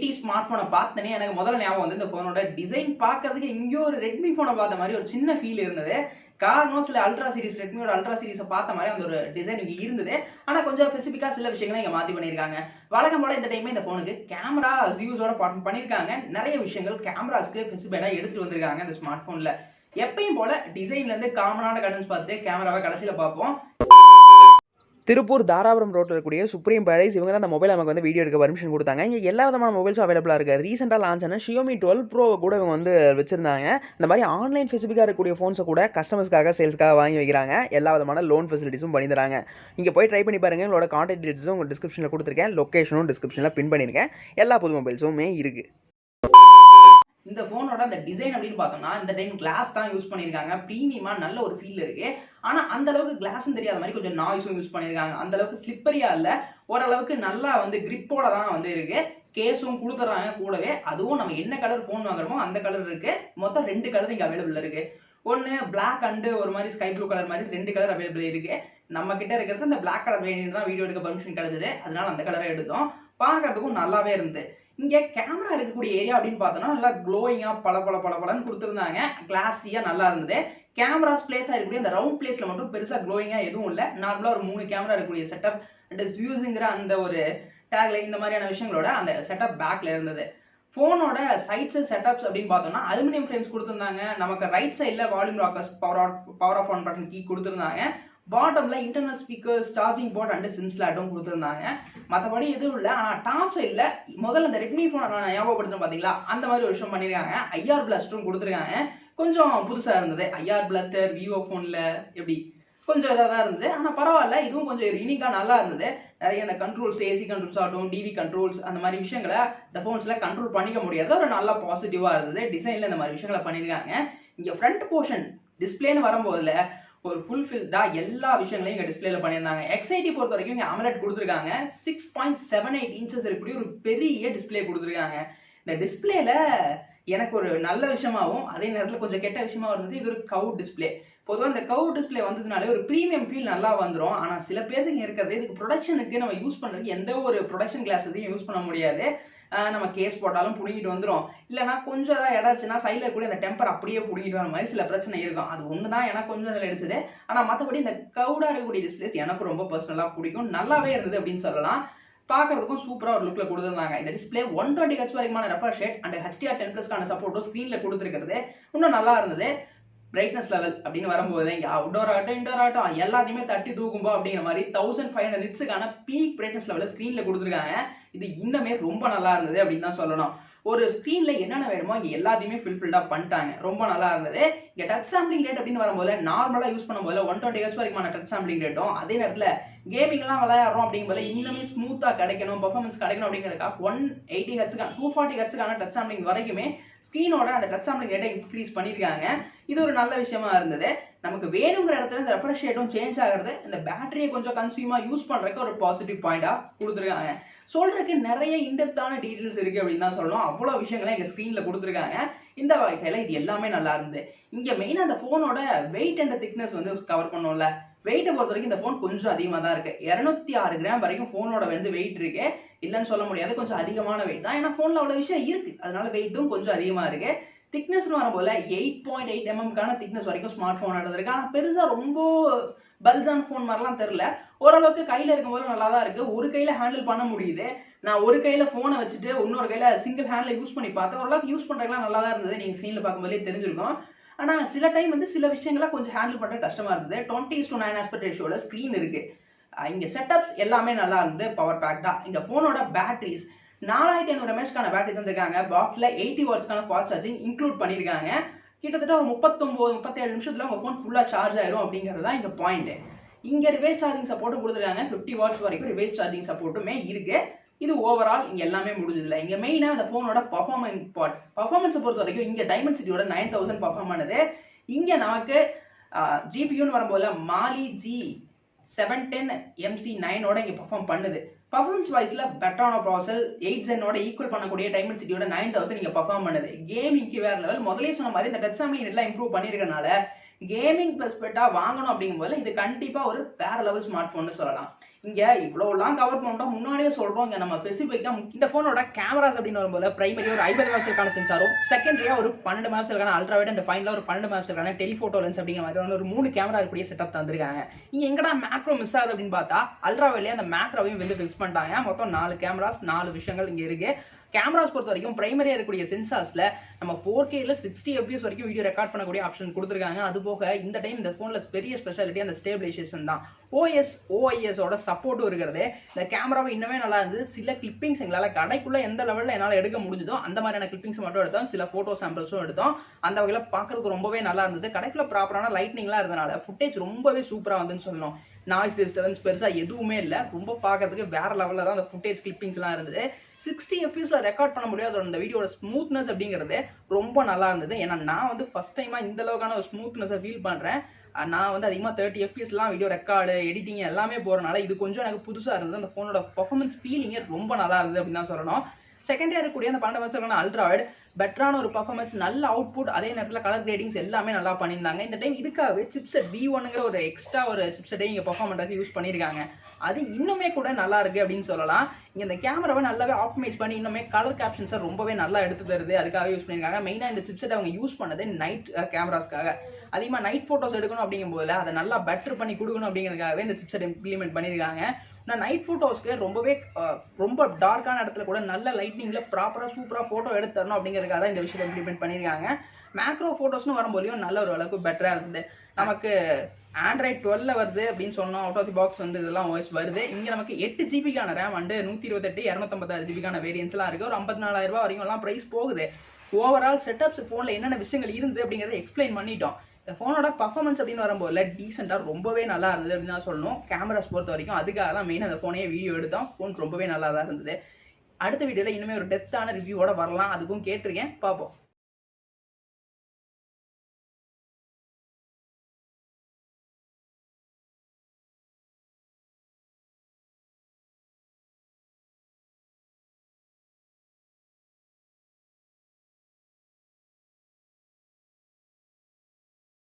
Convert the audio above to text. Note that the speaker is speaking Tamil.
X80 ஸ்மார்ட் போனை பார்த்தனே எனக்கு முதல்ல ஞாபகம் வந்து இந்த போனோட டிசைன் பார்க்கறதுக்கு எங்கேயோ ஒரு ரெட்மி போனை பார்த்த மாதிரி ஒரு சின்ன ஃபீல் இருந்தது. காரணம் சில அல்ட்ரா சீரிஸ் ரெட்மியோட அல்ட்ரா சீரிஸை பார்த்த மாதிரி அந்த ஒரு டிசைன் இங்கே இருந்தது. ஆனால் கொஞ்சம் ஸ்பெசிஃபிக்காக சில விஷயங்களை இங்கே மாற்றி பண்ணியிருக்காங்க. வழக்கம் போல இந்த டைமே இந்த ஃபோனுக்கு கேமரா யூஸோட பண்ணியிருக்காங்க. நிறைய விஷயங்கள் கேமராஸ்க்கு ஸ்பெசிஃபைடாக எடுத்துட்டு வந்திருக்காங்க இந்த ஸ்மார்ட் ஃபோனில். எப்பயும் போல டிசைன்லேருந்து காமனான கண்டென்ட்ஸ் பார்த்துட்டு கேமராவை கடைசியில் பார்ப்போம். திருப்பூர் தாராபுரம் ரோட்டில் இருக்கக்கூடிய சுப்ரீம் பேரடைஸ் இவங்க தான் அந்த மொபைல் நமக்கு வந்து வீடியோ எடுக்க பர்மிஷன் கொடுத்தாங்க. இங்கே எல்லா விதமான மொபைல்ஸும் அவைலபிளாக இருக்குது. ரீசெண்டாக லான்ச் ஆன Xiaomi 12 Pro கூட இவங்க வந்து வச்சிருந்தாங்க. இந்த மாதிரி ஆன்லைன் ஸ்பெசிஃபிக்காக இருக்கக்கூடிய ஃபோன்ஸை கூட கஸ்டமர்ஸ்க்காக சேல்ஸ்க்காக வாங்கி வைக்கிறாங்க. எல்லா விதமான லோன் ஃபெசிலிட்டிஸும் பண்ணி தராங்க. இங்கே போய் ட்ரை பண்ணி பாருங்கள். உங்களோட கான்டாக்ட் டீட்டெயில்ஸும் உங்கள் டிஸ்கிரிப்ஷனில் கொடுத்துருக்கேன். லொக்கேஷனும் டிஸ்கிரிப்ஷனில் பின் பண்ணியிருக்கேன். எல்லா புது மொபைல்ஸுமே இருக்குது. இந்த ஃபோனோட அந்த டிசைன் அப்படின்னு பார்த்தோம்னா இந்த டைம் கிளாஸ் தான் யூஸ் பண்ணியிருக்காங்க. ப்ரீமியமாக நல்ல ஒரு ஃபீல் இருக்கு. ஆனால் அந்த அளவுக்கு கிளாஸ்ன்னு தெரியாத மாதிரி கொஞ்சம் நாய்ஸும் யூஸ் பண்ணியிருக்காங்க. அந்த அளவுக்கு ஸ்லிப்பரியா இல்லை, ஓரளவுக்கு நல்லா வந்து கிரிப்போட தான் வந்து இருக்கு. கேஸும் கொடுத்துட்றாங்க கூடவே. அதுவும் நம்ம என்ன கலர் ஃபோன் வாங்குறோமோ அந்த கலர் இருக்கு. மொத்தம் 2 கலர் இங்கே அவைலபிள் இருக்கு. ஒன்று பிளாக் அண்டு ஒரு மாதிரி ஸ்கை ப்ளூ கலர் மாதிரி 2 கலர் அவைலபிள் இருக்கு. நம்ம கிட்ட இருக்கிறது இந்த பிளாக் கலர் வேணும் தான் வீடியோ எடுக்க பர்மிஷன் கிடைச்சது. அதனால அந்த கலரை எடுத்தோம். பார்க்கறதுக்கும் நல்லாவே இருந்தது. இங்கே கேமரா இருக்கக்கூடிய ஏரியா அப்படின்னு பார்த்தோம்னா நல்லா க்ளோயிங்காக பளபளன்னு கொடுத்துருந்தாங்க. கிளாஸியாக நல்லா இருந்தது. கேமராஸ் பிளேஸாக இருக்கக்கூடிய அந்த ரவுண்ட் பிளேஸில் மட்டும் பெருசாக க்ளோயிங்காக எதுவும் இல்லை. நார்மலாக ஒரு 3 கேமரா இருக்கக்கூடிய செட்டப் அண்ட் யூஸுங்கிற அந்த ஒரு டேக்ல இந்த மாதிரியான விஷயங்களோட அந்த செட்டப் பேக்கில் இருந்தது. ஃபோனோட சைட்ஸ் செட்டப்ஸ் அப்படின்னு பார்த்தோம்னா அலுமினியம் ஃப்ரேம்ஸ் கொடுத்துருந்தாங்க. நமக்கு ரைட் சைடில் volume rockers power off on button கீ கொடுத்துருந்தாங்க. பாட்டம்ல internal speakers, charging port and SIM ஸ்லாட்டும் கொடுத்துருந்தாங்க. மற்றபடி எதுவும் இல்லை. ஆனால் டாப் சைடில் முதல்ல இந்த ரெட்மி ஃபோனை நான் ஞாபகப்படுத்தணும் பார்த்தீங்களா, அந்த மாதிரி ஒரு விஷயம் பண்ணியிருக்காங்க. IR பிளாஸ்டரும் கொடுத்துருக்காங்க. கொஞ்சம் புதுசாக இருந்தது. IR பிளாஸ்டர் விவோ ஃபோனில் எப்படி கொஞ்சம் இதாக தான் இருந்தது. ஆனால் பரவாயில்ல, இதுவும் கொஞ்சம் யூனிக்காக நல்லா இருந்தது. நிறைய அந்த கண்ட்ரோல்ஸ், ஏசி கண்ட்ரோல்ஸ் ஆகட்டும், டிவி கண்ட்ரோல்ஸ், அந்த மாதிரி விஷயங்களை இந்த ஃபோன்ஸில் கண்ட்ரோல் பண்ணிக்க முடியாது. ஒரு நல்ல பாசிட்டிவாக இருந்தது. டிசைனில் இந்த மாதிரி விஷயங்களை பண்ணியிருக்காங்க. இங்கே ஃப்ரண்ட் போர்ஷன் டிஸ்பிளேன்னு வரும்போதில் ஒரு ஃபுல்ஃபில்டா எல்லா விஷயங்களையும் இங்கே டிஸ்பிளேல பண்ணியிருந்தாங்க. X80 பொறுத்த வரைக்கும் இங்கே AMOLED கொடுத்துருக்காங்க. 6.78 இன்ச்சஸ் இருக்கக்கூடிய ஒரு பெரிய டிஸ்பிளே கொடுத்துருக்காங்க. இந்த டிஸ்பிளேல எனக்கு ஒரு நல்ல விஷயமாகவும் அதே நேரத்தில் கொஞ்சம் கெட்ட விஷயமாகவும் இருந்தது. இது ஒரு கவ் டிஸ்பிளே. பொதுவாக இந்த கவ் டிஸ்பிளே வந்ததுனாலே ஒரு ப்ரீமியம் ஃபீல் நல்லா வந்துடும். ஆனால் சில பேருக்கு இருக்கிறது இதுக்கு ப்ரொடக்ஷனுக்கு நம்ம யூஸ் பண்ணுறதுக்கு எந்த ஒரு ப்ரொடக்ஷன் கிளாஸஸையும் யூஸ் பண்ண முடியாது. நம்ம கேஸ் போட்டாலும் புடுங்கிட்டு வந்துடும். இல்லைனா கொஞ்சம் ஏதாவது இடச்சுன்னா சைடில் கூட இந்த டெம்பர் அப்படியே புடுங்கிட்டு வர மாதிரி சில பிரச்சனை இருக்கும். அது ஒன்று தான் எனக்கு கொஞ்சம் அதில் எடுத்தது. ஆனால் மற்றபடி இந்த கவுடாக இருக்கக்கூடிய டிஸ்பிளேஸ் எனக்கு ரொம்ப பர்சனலாக பிடிக்கும். நல்லாவே இருந்தது அப்படின்னு சொல்லலாம். பார்க்கறதுக்கும் சூப்பராக ஒரு லுக்கில் கொடுத்துருந்தாங்க. இந்த டிஸ்பிளே 120 Hz வரைக்குமான ரெஃப்ரெஷ் ரேட் அண்ட் HDR10+க்கான சப்போர்ட்டும் ஸ்க்ரீனில் கொடுத்துருக்கிறது இன்னும் நல்லா இருந்தது. பிரைட்னஸ் லெவல் அப்படின்னு வரும்போது இங்கே அவுட்டோர் ஆகட்டும் இன்டோர் ஆகட்டும் எல்லாத்தையுமே தட்டி தூக்கும்போ அப்படிங்கிற மாதிரி 1500 நிட்ஸுக்கான பீக் பிரைட்னஸ் லெவலில் ஸ்க்ரீனில் கொடுத்துருக்காங்க. இது இன்னமே ரொம்ப நல்லா இருந்தது அப்படின்னு தான் சொல்லணும். ஒரு ஸ்க்ரீனில் என்னென்ன வேணுமோ இங்கே எல்லாத்தையுமே ஃபில்ஃபில்டாக பண்ணிட்டாங்க. ரொம்ப நல்லா இருந்தது. இங்கே டச் சாம்பிளிங் ரேட் அப்படின்னு வரும்போது நார்மலாக யூஸ் பண்ணும்போது 120 Hz வரைக்குமான டச் சாம்பிளிங் ரேட்டும், அதே நேரத்தில் கேமிங்லாம் விளையாடுறோம் அப்படிங்கும்போது இன்னுமே ஸ்மூத்தாக கிடைக்கணும், பர்ஃபார்மன்ஸ் கிடைக்கணும் அப்படிங்கிறதுக்காக 180 Hz 240 Hz டச் சாம்பிளிங் வரைக்குமே ஸ்க்ரீனோட அந்த டச் சாம்பிளிங் ரேட்டை இன்க்ரீஸ் பண்ணியிருக்காங்க. இது ஒரு நல்ல விஷயமா இருந்தது. நமக்கு வேணுங்கிற இடத்துல இந்த ரெஃப்ரெஷ் ரேட்டும் சேஞ்ச் ஆகிறது, இந்த பேட்டரியை கொஞ்சம் கன்சியூமாக யூஸ் பண்ணுறதுக்கு ஒரு பாசிட்டிவ் பாயிண்டாக கொடுத்துருக்காங்க. சொல்றதுக்கு நிறைய இன்டெப்தான டீடைல்ஸ் இருக்கு அப்படின்னு தான் சொல்லணும். அவ்வளோ விஷயங்களை இங்கே ஸ்க்ரீனில் கொடுத்துருக்காங்க. இந்த வகையில் இது எல்லாமே நல்லா இருந்து. இங்கே மெயினாக அந்த ஃபோனோட வெயிட் அண்ட் திக்னஸ் வந்து கவர் பண்ணோம்ல. வெயிட்டை பொறுத்த வரைக்கும் இந்த ஃபோன் கொஞ்சம் அதிகமாக தான் இருக்கு. 206 கிராம் வரைக்கும் ஃபோனோட வந்து வெயிட் இருக்கு. இல்லைன்னு சொல்ல முடியாது, கொஞ்சம் அதிகமான வெயிட் தான். ஏன்னா ஃபோனில் அவ்வளோ விஷயம் இருக்கு, அதனால வெயிட்டும் கொஞ்சம் அதிகமாக இருக்கு. திக்னஸ்னு வரும்போது 8.8 mm திக்னஸ் வரைக்கும் ஸ்மார்ட் ஃபோன் இருக்கு. ஆனால் பெருசாக ரொம்ப பல்ஜான ஃபோன் மாதிரிலாம் தெரில. ஓரளவுக்கு கையில் இருக்கும்போது நல்லா தான் இருக்குது. ஒரு கையில் ஹேண்டில் பண்ண முடியுது. நான் ஒரு கையில் ஃபோனை வச்சுட்டு இன்னொரு கையில் சிங்கிள் ஹேண்டில் யூஸ் பண்ணி பார்த்தேன். ஓரளவுக்கு யூஸ் பண்ணுறதுலாம் நல்லா தான் இருந்தது. நீங்கள் ஸ்க்ரீனில் பார்க்கும்போதே தெரிஞ்சிருக்கும். ஆனால் சில டைம் வந்து சில விஷயங்களை கொஞ்சம் ஹேண்டில் பண்ணுறது கஷ்டமாக இருந்தது. 20:9 ஆஸ்பெக்ட் ரேஷியோட ஸ்க்ரீன் இருக்குது. இங்கே செட்டப்ஸ் எல்லாமே நல்லா இருந்தது. பவர் பேக்டா. இங்கே ஃபோனோட பேட்டரிஸ் 4500 mAh பேட்டரி தந்திருக்காங்க. பாக்ஸில் 80 வாட்ஸ்க்கான ஃபாஸ்ட் சார்ஜிங் இன்க்ளூட் பண்ணியிருக்காங்க. கிட்டத்தட்ட ஒரு 39-37 நிமிஷத்தில் உங்கள் ஃபோன் ஃபுல்லாக சார்ஜ் ஆயிடும் அப்படிங்கிறது தான் இங்கே பாயிண்ட். இங்கே ரிவேஸ் சார்ஜிங் சப்போர்ட்டும் கொடுத்துருக்காங்க. 50 வாட்ஸ் வரைக்கும் ரிவேஸ் சார்ஜிங் சப்போர்ட்டுமே இருக்கு. இது ஓவரால் இங்கே எல்லாமே முடிஞ்சதில்லை. இங்கே மெயினாக இந்த ஃபோனோட பர்ஃபார்மன்ஸை பொறுத்த வரைக்கும் இங்கே டைமென்சிட்டியோட 9000 பர்ஃபார்ம் பண்ணுது. இங்கே நமக்கு ஜிபியூன்னு வரும்போது மாலி G710 MC9 இங்கே பர்ஃபார்ம் பண்ணுது. பர்ஃபார்மன்ஸ் வைஸில் பெட்டரான ப்ராசஸர் 8 Zen ஈக்குவல் பண்ணக்கூடிய டைமென்சிட்டியோட 9000 இங்கே பர்ஃபார்ம் பண்ணுது. கேமிங்க்கு வேற லெவல். முதலே சொன்ன மாதிரி இந்த டச் சாம்பிளிங் எல்லாம் இம்ப்ரூவ் பண்ணியிருக்கனால கேமிங் பெர்ஸ்பெக்டாக வாங்கணும் அப்படிங்கும்போது இது கண்டிப்பாக ஒரு வேற லெவல் ஸ்மார்ட் ஃபோன்னு சொல்லலாம். இங்க இவ்வளவுலாம் கவர் பண்ணிட்டோம், முன்னாடியே சொல்றோம். இங்க நம்ம ஸ்பெசிஃபிக்கா இந்த போனோட கேமராஸ் அப்படின்னு வரும்போது பிரைமரி ஒரு 50 மெகாபிக்சலுக்கான சென்சாரும், செகண்டரியா ஒரு 12 மெகாபிக்சலுக்கான அல்ட்ரா வைட் அண்ட் ஃபைனலா ஒரு 12 மெகாபிக்சலுக்கான டெலிஃபோட்டோ லென்ஸ் அப்படிங்கிற மாதிரி ஒரு 3 கேமரா இருக்கக்கூடிய செட்டப் தந்திருக்காங்க. இங்க எங்கடா மேக்ரோ மிஸ் ஆகுது அப்படின்னு பார்த்தா அல்ட்ரா வைட்லயே அந்த மேக்ரோவையும் வந்து ஃபிக்ஸ் பண்ணிட்டாங்க. மொத்தம் 4 கேமராஸ் 4 விஷயங்கள் இங்க இருக்கு. கேமராஸ் பொறுத்த வரைக்கும் பிரைமரியா இருக்கக்கூடிய சென்சார்ஸ்ல நம்ம 4Kல 60 fps வரைக்கும் வீடியோ ரெக்கார்ட் பண்ணக்கூடிய ஆப்ஷன் கொடுத்துருக்காங்க. அது போக இந்த டைம் இந்த போன்ல பெரிய ஸ்பெஷாலிட்டி அந்த ஸ்டேபிளைசேஷன் தான். OIS ஓட சப்போர்ட்டும் இருக்கிறது இந்த கேமராவை இன்னுமே நல்லா இருந்தது. சில கிளிப்பிங்ஸ் எங்களால கடைக்குள்ள எந்த லெவல்ல என்னால எடுக்க முடிஞ்சதோ அந்த மாதிரியான கிளிப்பிங்ஸ் மட்டும் எடுத்தோம். சில போட்டோ சாம்பிள்ஸும் எடுத்தோம். அந்த வகையில பாக்குறதுக்கு ரொம்பவே நல்லா இருந்தது. கடைக்குள்ள ப்ராப்பரான லைட்னிங்லாம் இருந்தனால ஃபுட்டேஜ் ரொம்பவே சூப்பரா வந்துன்னு சொல்லணும். நாய்ஸ் டிஸ்டர்பன்ஸ் பெருசா எதுவுமே இல்லை. ரொம்ப பார்க்கறதுக்கு வேற லெவலில் தான் அந்த ஃபுட்டேஜ் கிளிப்பிங்ஸ்லாம் இருந்தது. 60 fpsல ரெக்கார்ட் பண்ண முடியாது. அந்த வீடியோட ஸ்மூத்னஸ் அப்படிங்கிறது ரொம்ப நல்லா இருந்தது. ஏன்னா நான் வந்து ஃபர்ஸ்ட் டைமா இந்த அளவுக்கான ஒரு ஸ்மூத்னஸை ஃபீல் பண்றேன். நான் வந்து அதிகமாக 30 fpsலாம் வீடியோ ரெக்கார்டு எடிட்டிங் எல்லாமே போறனால இது கொஞ்சம் எனக்கு புதுசாக இருந்தது. அந்த ஃபோனோட பர்ஃபார்மன்ஸ் ஃபீலிங்கே ரொம்ப நல்லா இருந்தது அப்படின்னு தான் சொல்லணும். செகண்டரியா இருக்கக்கூடிய அந்த 12 மெகாபிக்சலுக்கான அல்ட்ரா வைட் பெட்டரான ஒரு பர்ஃபார்மன்ஸ், நல்ல அவுட்புட், அதே நேரத்தில் கலர் கிரேடிங்ஸ் எல்லாமே நல்லா பண்ணியிருந்தாங்க. இந்த டைம் இதுக்காகவே சிப்செட் V1ங்கிற ஒரு எக்ஸ்ட்ரா ஒரு சிப்செட்டை இங்கே பர்ஃபார்ம் பண்ணுறதுக்கு யூஸ் பண்ணியிருக்காங்க. அது இன்னுமே கூட நல்லா இருக்கு அப்படின்னு சொல்லலாம். இங்கே இந்த கேமராவை நல்லாவே ஆப்டிமைஸ் பண்ணி இன்னுமே கலர் கேப்ஷன்ஸை ரொம்பவே நல்லா எடுத்து தருது. அதுக்காக யூஸ் பண்ணியிருக்காங்க. மெயினாக இந்த சிப்செட் அவங்க யூஸ் பண்ணது நைட் கேமராஸ்க்காக. அதிகமாக நைட் ஃபோட்டோஸ் எடுக்கணும் அப்படிங்கும் போது அதை நல்லா பெட்டர் பண்ணி கொடுக்கணும் அப்படிங்கிறதுக்காகவே இந்த சிப்செட் இம்ப்ளிமெண்ட் பண்ணியிருக்காங்க. நான் நைட் ஃபோட்டோஸ்க்கு ரொம்ப டார்க்கான இடத்துல கூட நல்ல லைட்னிங்ல ப்ராப்பராக சூப்பராக ஃபோட்டோ எடுத்து தரணும் அப்படிங்கிறதுக்காக தான் இந்த விஷயத்தை இம்ப்ளிமெண்ட் பண்ணியிருக்காங்க. மேக்ரோ ஃபோட்டோஸ்னு வரும்போதையும் நல்ல ஒரு அளவுக்கு பெட்டராக இருந்தது. நமக்கு Android 12 வருது அப்படின்னு சொன்னோம். அவுட் ஆஃப் தி பாக்ஸ் வந்து இதெல்லாம் OS வருது. இங்கே நமக்கு 8 ஜிபிக்கான ரேம் அண்டு 128 256 ஜிபிக்கான வேரியன்ஸ்லாம் இருக்குது. ஒரு 54,000 ரூபாய் வரைக்கும் எல்லாம் ப்ரைஸ் போகுது. ஓவரால் செட்டப்ஸ் ஃபோனில் என்னென்ன விஷயங்கள் இருந்து அப்படிங்கிறத எக்ஸ்பிளைன் பண்ணிட்டோம். இந்த ஃபோனோட பர்ஃபார்மன்ஸ் அப்படின்னு வரும்போது டீசெண்டாக ரொம்பவே நல்லா இருந்தது அப்படின்னு தான் சொல்லணும். கேமராஸ் பொறுத்த வரைக்கும் அதுக்காக தான் மெயின் அந்த ஃபோனையே வீடியோ எடுத்தோம். ஃபோன் ரொம்பவே நல்லா தான் இருந்தது. அடுத்த வீடியோவில் இனிமேல் ஒரு டெப்த்தான ரிவ்யூவோட வரலாம். அதுக்கும் கேட்டிருக்கேன், பார்ப்போம்.